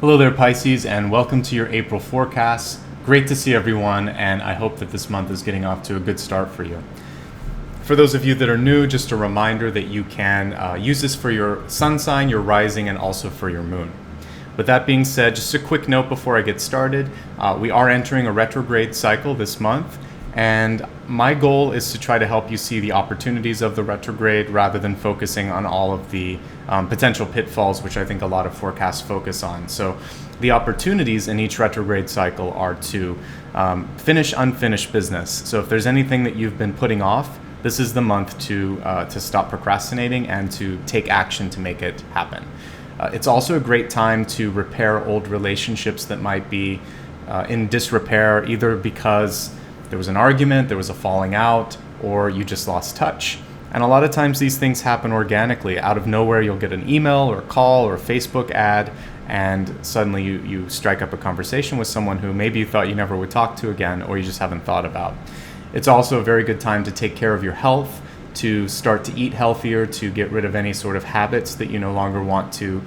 Hello there, Pisces, and welcome to your April forecast. Great to see everyone, and I hope that this month is getting off to a good start for you. For those of you that are new, just a reminder that you can use this for your sun sign, your rising, and also for your moon. With that being said, just a quick note before I get started. We are entering a retrograde cycle this month, and my goal is to try to help you see the opportunities of the retrograde rather than focusing on all of the potential pitfalls, which I think a lot of forecasts focus on. So the opportunities in each retrograde cycle are to finish unfinished business. So if there's anything that you've been putting off, this is the month to stop procrastinating and to take action to make it happen. It's also a great time to repair old relationships that might be in disrepair, either because there was an argument, there was a falling out, or you just lost touch. And a lot of times these things happen organically. Out of nowhere, you'll get an email or a call or a Facebook ad, and suddenly you strike up a conversation with someone who maybe you thought you never would talk to again, or you just haven't thought about. It's also a very good time to take care of your health, to start to eat healthier, to get rid of any sort of habits that you no longer want to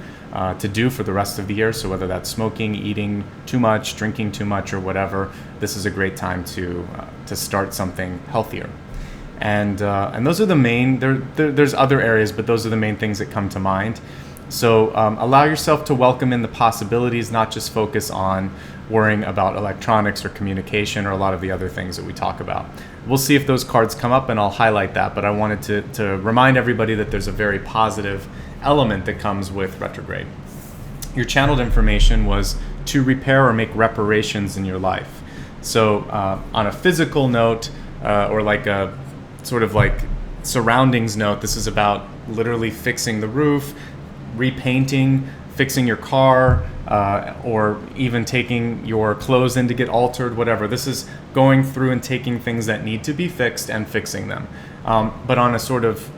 do for the rest of the year. So whether that's smoking, eating too much, drinking too much, or whatever, this is a great time to start something healthier. And those are the main. There's other areas, but those are the main things that come to mind. So allow yourself to welcome in the possibilities, not just focus on worrying about electronics or communication or a lot of the other things that we talk about. We'll see if those cards come up and I'll highlight that, but I wanted to remind everybody that there's a very positive element that comes with retrograde. Your channeled information was to repair or make reparations in your life. So on a physical note, or like a sort of like surroundings note, this is about literally fixing the roof, repainting, fixing your car, or even taking your clothes in to get altered, whatever. This is going through and taking things that need to be fixed and fixing them. But on a sort of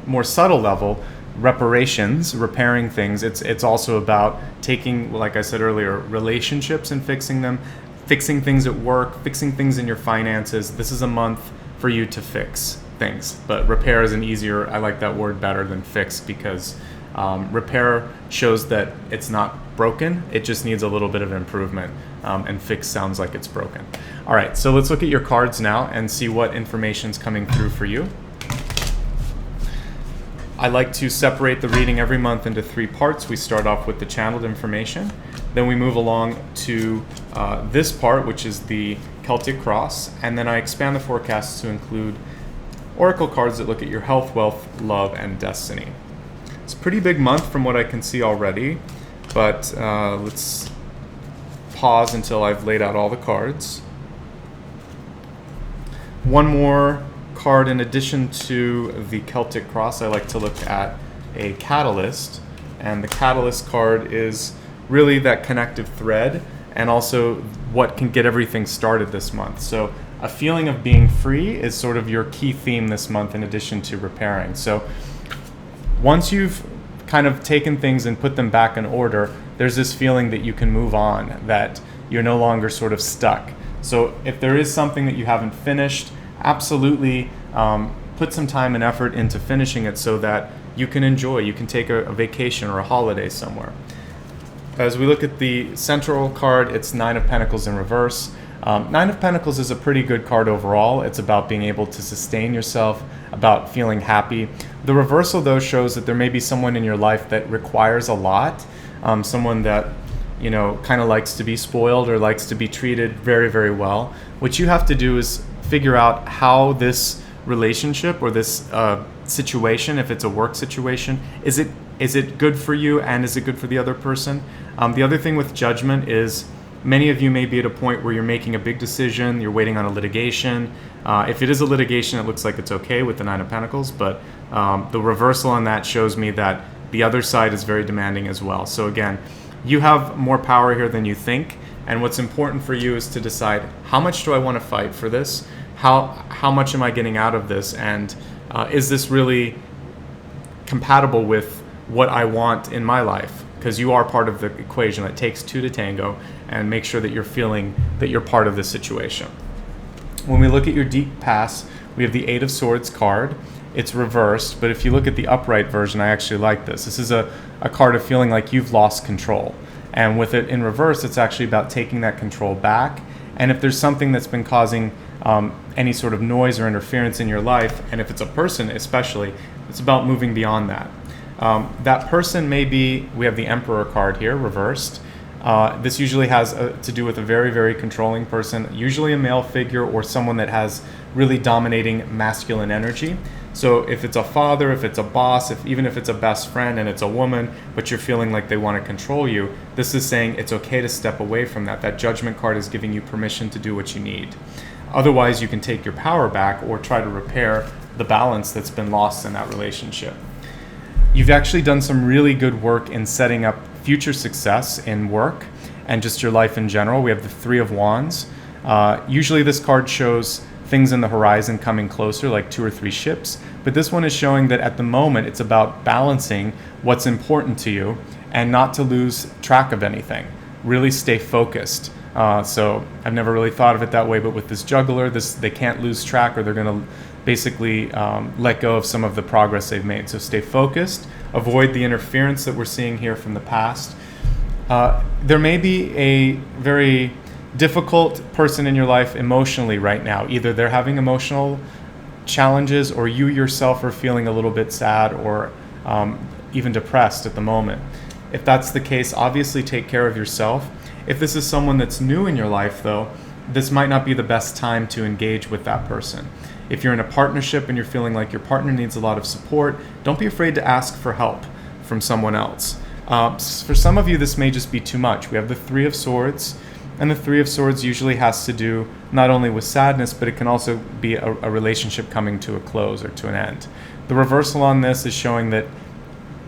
more subtle level, reparations, repairing things, it's also about taking, like I said earlier, relationships and fixing them, fixing things at work, fixing things in your finances. This is a month for you to fix things, but repair is an easier, I like that word better than fix, because repair shows that it's not broken, it just needs a little bit of improvement, and fix sounds like it's broken. All right, so let's look at your cards now and see what information's coming through for you. I like to separate the reading every month into 3 parts. We start off with the channeled information, then we move along to this part, which is the Celtic cross, and then I expand the forecast to include oracle cards that look at your health, wealth, love, and destiny. It's a pretty big month from what I can see already, but let's pause until I've laid out all the cards. One more card in addition to the Celtic cross, I like to look at a catalyst, and the catalyst card is really that connective thread and also what can get everything started this month. So a feeling of being free is sort of your key theme this month in addition to repairing. So once you've kind of taken things and put them back in order, there's this feeling that you can move on, that you're no longer sort of stuck. So if there is something that you haven't finished, absolutely put some time and effort into finishing it so that you can enjoy, you can take a vacation or a holiday somewhere. As we look at the central card, it's 9 of Pentacles in reverse. 9 of Pentacles is a pretty good card overall. It's about being able to sustain yourself, about feeling happy. The reversal, though, shows that there may be someone in your life that requires a lot, someone that, you know, kind of likes to be spoiled or likes to be treated very, very well. What you have to do is figure out how this relationship or this situation, if it's a work situation, is it good for you and is it good for the other person? The other thing with judgment is many of you may be at a point where you're making a big decision, you're waiting on a litigation. If it is a litigation, it looks like it's okay with the 9 of Pentacles, but the reversal on that shows me that the other side is very demanding as well. So again, you have more power here than you think, and what's important for you is to decide, how much do I want to fight for this? How much am I getting out of this? And is this really compatible with what I want in my life? Because you are part of the equation. It takes 2 to tango, and make sure that you're feeling that you're part of this situation. When we look at your deep past, we have the Eight of Swords card. It's reversed, but if you look at the upright version, I actually like this. This is a card of feeling like you've lost control. And with it in reverse, it's actually about taking that control back. And if there's something that's been causing any sort of noise or interference in your life, and if it's a person especially, it's about moving beyond that. That person may be, we have the Emperor card here, reversed. This usually has to do with a very, very controlling person, usually a male figure or someone that has really dominating masculine energy. So if it's a father, if it's a boss, even if it's a best friend and it's a woman, but you're feeling like they want to control you, this is saying it's okay to step away from that. That Judgment card is giving you permission to do what you need. Otherwise, you can take your power back or try to repair the balance that's been lost in that relationship. You've actually done some really good work in setting up future success in work and just your life in general. We have the Three of Wands. Usually this card shows things in the horizon coming closer, like 2 or 3 ships. But this one is showing that at the moment, it's about balancing what's important to you and not to lose track of anything. Really stay focused. So I've never really thought of it that way, but with this juggler, they can't lose track or they're going to basically let go of some of the progress they've made. So stay focused, avoid the interference that we're seeing here from the past. There may be a very difficult person in your life emotionally right now. Either they're having emotional challenges or you yourself are feeling a little bit sad or even depressed at the moment. If that's the case, obviously take care of yourself. If this is someone that's new in your life, though, this might not be the best time to engage with that person. If you're in a partnership and you're feeling like your partner needs a lot of support, don't be afraid to ask for help from someone else. For some of you, this may just be too much. We have the Three of Swords, and the Three of Swords usually has to do not only with sadness, but it can also be a relationship coming to a close or to an end. The reversal on this is showing that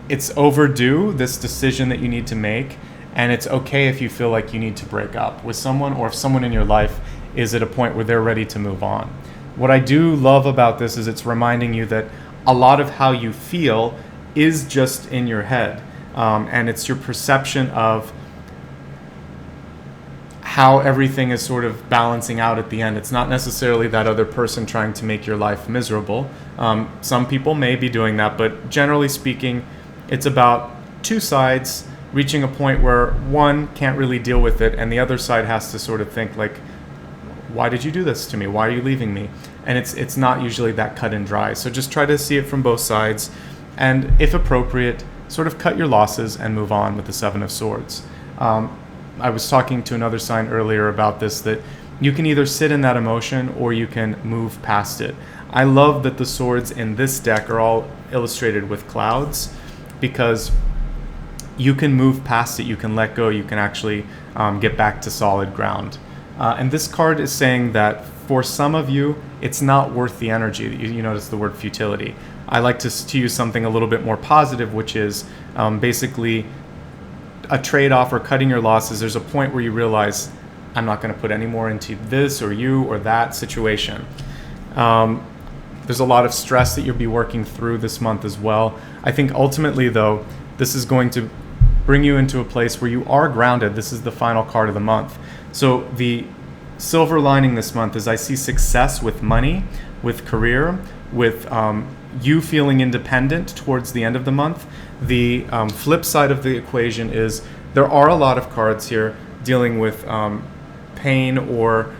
it's overdue, this decision that you need to make, and it's okay if you feel like you need to break up with someone or if someone in your life is at a point where they're ready to move on. What I do love about this is it's reminding you that a lot of how you feel is just in your head, and it's your perception of how everything is sort of balancing out at the end. It's not necessarily that other person trying to make your life miserable. Some people may be doing that, but generally speaking, it's about two sides reaching a point where one can't really deal with it and the other side has to sort of think like, why did you do this to me? Why are you leaving me? And it's not usually that cut and dry. So just try to see it from both sides, and if appropriate, sort of cut your losses and move on with the Seven of Swords. I was talking to another sign earlier about this, that you can either sit in that emotion or you can move past it. I love that the swords in this deck are all illustrated with clouds, because you can move past it, you can let go, you can actually get back to solid ground. And this card is saying that for some of you, it's not worth the energy. You notice the word futility. I like to use something a little bit more positive, which is basically a trade-off or cutting your losses. There's a point where you realize, I'm not going to put any more into this or you or that situation. There's a lot of stress that you'll be working through this month as well. I think ultimately, though, this is going to bring you into a place where you are grounded. This is the final card of the month. So the silver lining this month is I see success with money, with career, with you feeling independent towards the end of the month. The flip side of the equation is there are a lot of cards here dealing with pain or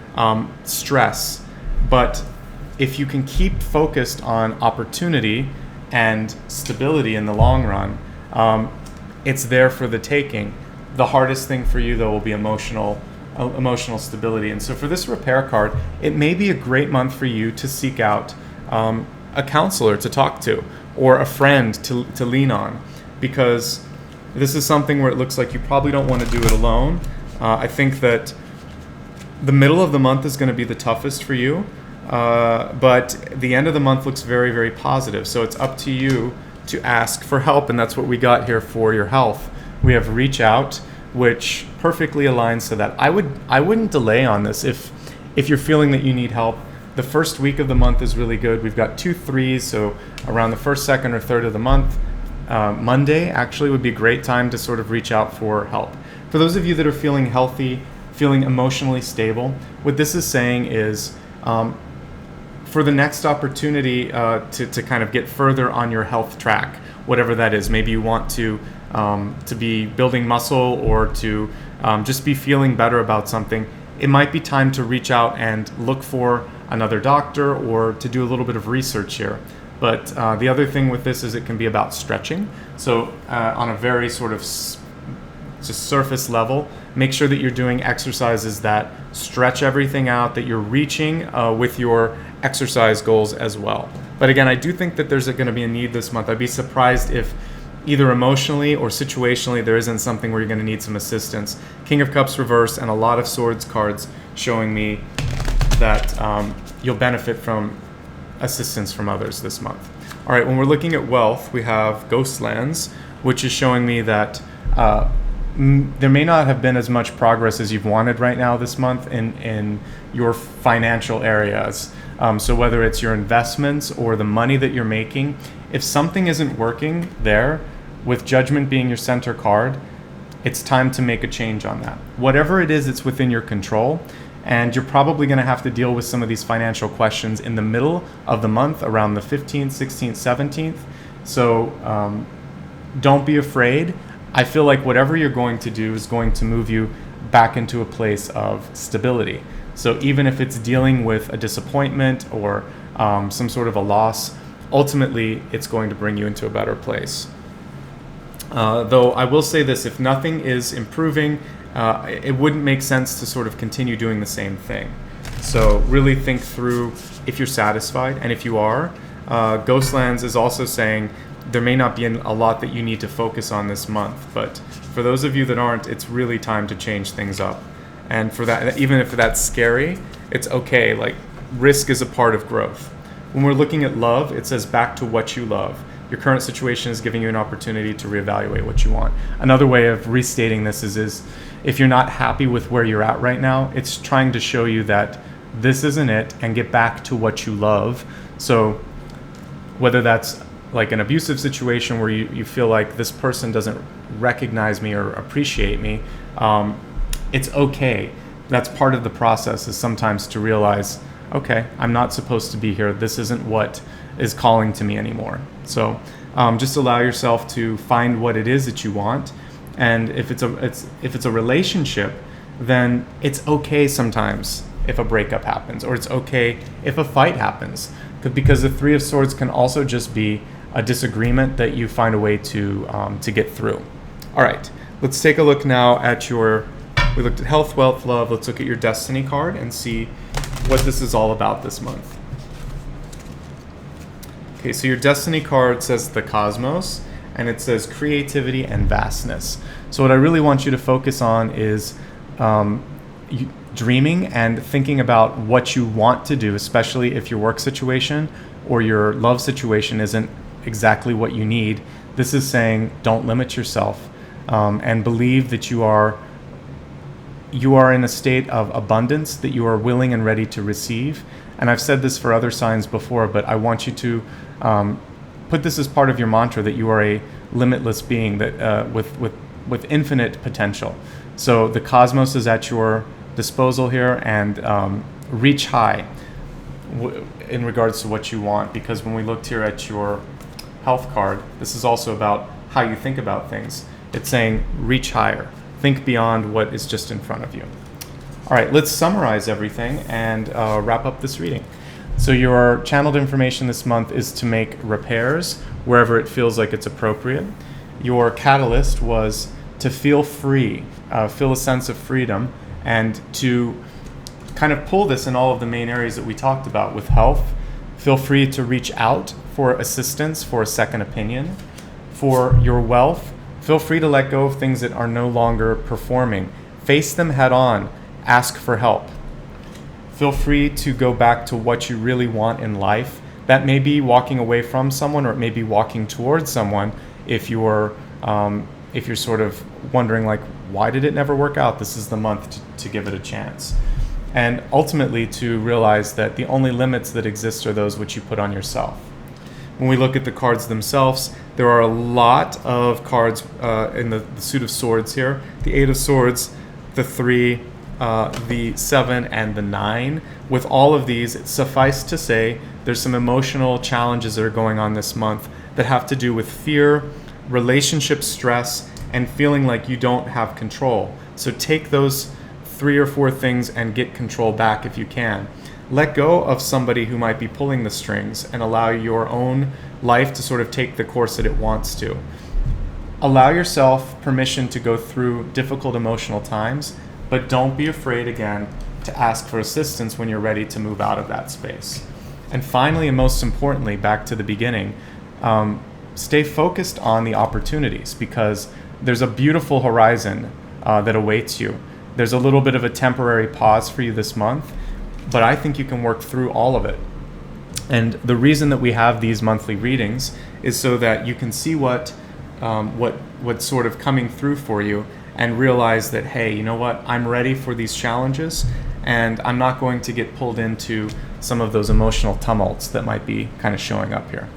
stress. But if you can keep focused on opportunity and stability in the long run, it's there for the taking. The hardest thing for you, though, will be emotional stability. And so for this repair card, it may be a great month for you to seek out a counselor to talk to or a friend to lean on, because this is something where it looks like you probably don't want to do it alone. I think that the middle of the month is going to be the toughest for you, but the end of the month looks very, very positive. So it's up to you to ask for help, and that's what we got here for your health. We have reach out, which perfectly aligns to that. I wouldn't delay on this if you're feeling that you need help. The first week of the month is really good. We've got 2 3s, so around the first, second, or third of the month. Monday actually would be a great time to sort of reach out for help. For those of you that are feeling healthy, feeling emotionally stable, what this is saying is for the next opportunity to kind of get further on your health track, whatever that is. Maybe you want to be building muscle or to just be feeling better about something. It might be time to reach out and look for another doctor or to do a little bit of research here. But the other thing with this is it can be about stretching. So on a very sort of just surface level, make sure that you're doing exercises that stretch everything out, that you're reaching with your exercise goals as well. But again, I do think that there's going to be a need this month. I'd be surprised if either emotionally or situationally there isn't something where you're going to need some assistance. King of Cups reverse and a lot of Swords cards showing me that you'll benefit from assistance from others this month. All right, when we're looking at wealth, we have Ghostlands, which is showing me that there may not have been as much progress as you've wanted right now this month in your financial areas. So whether it's your investments or the money that you're making, if something isn't working there, with Judgment being your center card, it's time to make a change on that. Whatever it is, it's within your control. And you're probably going to have to deal with some of these financial questions in the middle of the month, around the 15th, 16th, 17th. So don't be afraid. I feel like whatever you're going to do is going to move you back into a place of stability. So even if it's dealing with a disappointment or some sort of a loss, ultimately it's going to bring you into a better place. Though I will say this, if nothing is improving, it wouldn't make sense to sort of continue doing the same thing. So really think through if you're satisfied, and if you are, Ghostlands is also saying there may not be a lot that you need to focus on this month, but for those of you that aren't, it's really time to change things up. And for that, even if that's scary, it's okay. Like, risk is a part of growth. When we're looking at love, it says back to what you love. Your current situation is giving you an opportunity to reevaluate what you want. Another way of restating this is if you're not happy with where you're at right now, it's trying to show you that this isn't it and get back to what you love. So whether that's like an abusive situation where you feel like this person doesn't recognize me or appreciate me, it's okay. That's part of the process, is sometimes to realize, okay, I'm not supposed to be here. This isn't what is calling to me anymore. So just allow yourself to find what it is that you want. And if it's a relationship, then it's okay sometimes if a breakup happens, or it's okay if a fight happens, because the Three of Swords can also just be a disagreement that you find a way to get through. All right, let's take a look now at we looked at health, wealth, love. Let's look at your destiny card and see what this is all about this month. Okay, so your destiny card says the cosmos, and it says creativity and vastness. So what I really want you to focus on is dreaming and thinking about what you want to do, especially if your work situation or your love situation isn't exactly what you need. This is saying don't limit yourself, and believe that you are in a state of abundance, that you are willing and ready to receive. And I've said this for other signs before, but I want you to put this as part of your mantra, that you are a limitless being, that with infinite potential. So the cosmos is at your disposal here, and reach high in regards to what you want, because when we looked here at your health card, this is also about how you think about things. It's saying reach higher. Think beyond what is just in front of you. All right, let's summarize everything and wrap up this reading. So your channeled information this month is to make repairs wherever it feels like it's appropriate. Your catalyst was to feel free, feel a sense of freedom, and to kind of pull this in all of the main areas that we talked about. With health, feel free to reach out for assistance, for a second opinion. For your wealth, feel free to let go of things that are no longer performing. Face them head on. Ask for help. Feel free to go back to what you really want in life. That may be walking away from someone, or it may be walking towards someone. If you're sort of wondering, like, why did it never work out? This is the month to give it a chance. And ultimately to realize that the only limits that exist are those which you put on yourself. When we look at the cards themselves, there are a lot of cards in the Suit of Swords here. The Eight of Swords, the 3, the 7, and the 9. With all of these, suffice to say, there's some emotional challenges that are going on this month that have to do with fear, relationship stress, and feeling like you don't have control. So take those 3 or 4 things and get control back if you can. Let go of somebody who might be pulling the strings and allow your own life to sort of take the course that it wants to. Allow yourself permission to go through difficult emotional times, but don't be afraid again to ask for assistance when you're ready to move out of that space. And finally, and most importantly, back to the beginning, stay focused on the opportunities, because there's a beautiful horizon that awaits you. There's a little bit of a temporary pause for you this month, but I think you can work through all of it. And the reason that we have these monthly readings is so that you can see what's sort of coming through for you and realize that, hey, you know what, I'm ready for these challenges, and I'm not going to get pulled into some of those emotional tumults that might be kind of showing up here.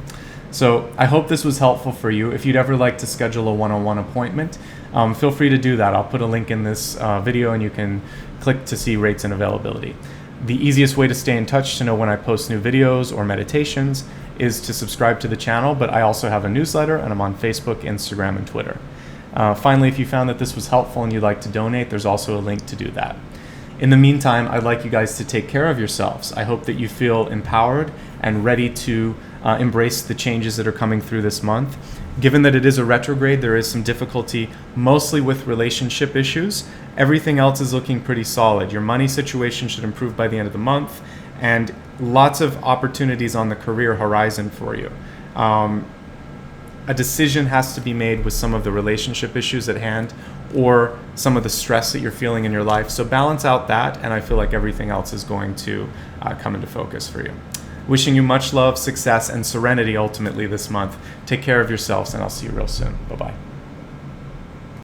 So I hope this was helpful for you. If you'd ever like to schedule a one-on-one appointment, feel free to do that. I'll put a link in this video and you can click to see rates and availability. The easiest way to stay in touch to know when I post new videos or meditations is to subscribe to the channel, but I also have a newsletter and I'm on Facebook, Instagram, and Twitter. Finally, if you found that this was helpful and you'd like to donate, there's also a link to do that. In the meantime, I'd like you guys to take care of yourselves. I hope that you feel empowered and ready to embrace the changes that are coming through this month. Given that it is a retrograde, there is some difficulty, mostly with relationship issues. Everything else is looking pretty solid. Your money situation should improve by the end of the month, and lots of opportunities on the career horizon for you. A decision has to be made with some of the relationship issues at hand, or some of the stress that you're feeling in your life. So balance out that, and I feel like everything else is going to come into focus for you. Wishing you much love, success, and serenity ultimately this month. Take care of yourselves, and I'll see you real soon. Bye-bye.